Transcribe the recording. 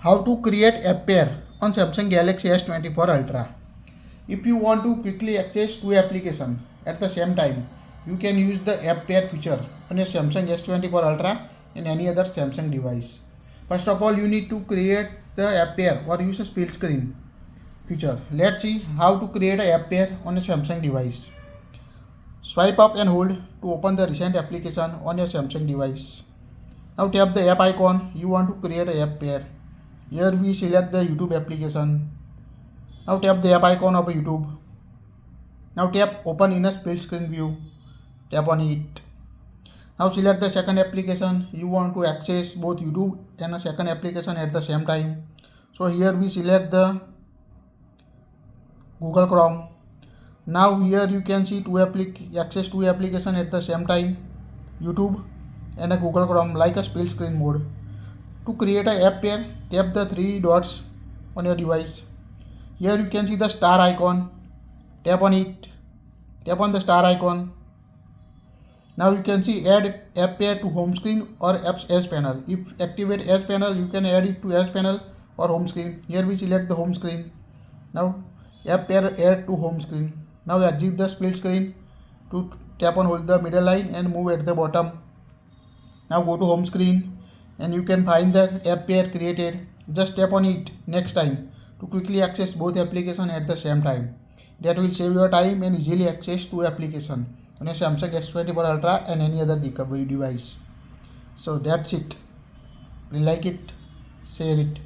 How to create app pair on Samsung Galaxy S24 Ultra. If you want to quickly access two applications at the same time, you can use the app pair feature on your Samsung S24 Ultra and any other Samsung device. First of all, you need to create the app pair or use a split screen feature. Let's see how to create an app pair on a Samsung device. Swipe up and hold to open the recent application on your Samsung device. Now tap the app icon. You want to create an app pair. Here we select the YouTube application. Now tap the app icon of YouTube. Now tap open in a split screen view. Tap on it. Now select the second application. You want to access both YouTube and a second application at the same time. So here we select the Google Chrome. Now here you can see access two applications at the same time, YouTube and a Google Chrome, like a split screen mode. To create an app pair, tap the three dots on your device. Here you can see the star icon. Tap on it. Tap on the star icon. Now you can see add app pair to home screen or apps as panel. If activate as panel, you can add it to as panel or home screen. Here we select the home screen. Now app pair add to home screen. Now exit the split screen to tap on hold the middle line and move at the bottom. Now go to home screen and you can find the app pair created. Just tap on it next time to quickly access both applications at the same time. That will save your time and easily access two applications on a Samsung S24 Ultra and any other device. So that's it. Please like it, share it.